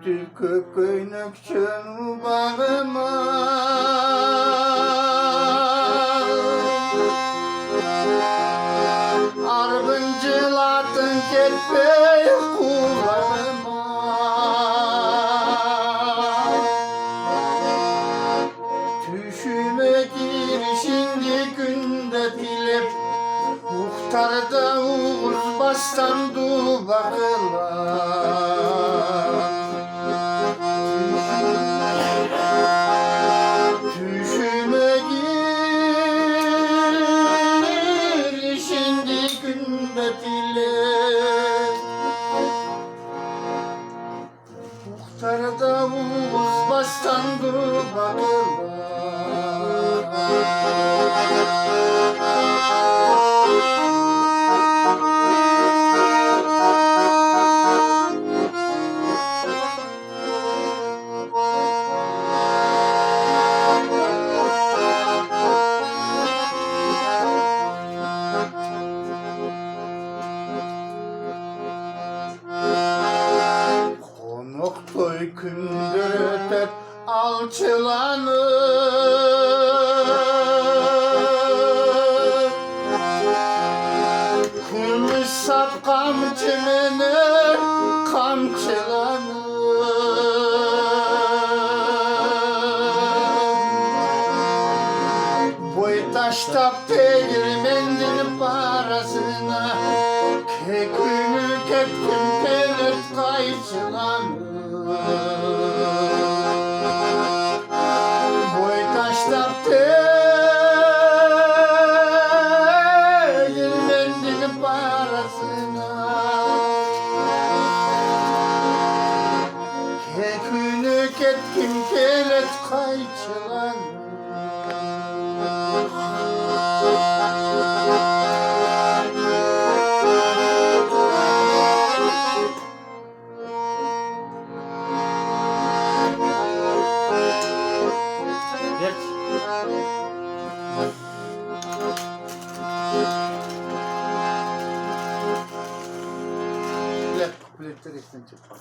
Tütü köpüynükçün bağıma Arbıncılatın ketpey kulağıma Tüşüme girişince günde dilep Muhtarda uğuz bastan dubakılar Tüşüme girişince günde dilep Muhtarda uğuz bastan dubakılar Konuk toy kündür öter alçılanır Kılmış sap kamçımını kamçılanır Boy taştap değirmendin parasına Kekünü kekün pelet kayçılanır Boy taştap değirmendin parasına Kekünü ketkin pelet kayçılanır Kupletler içten çıkmak.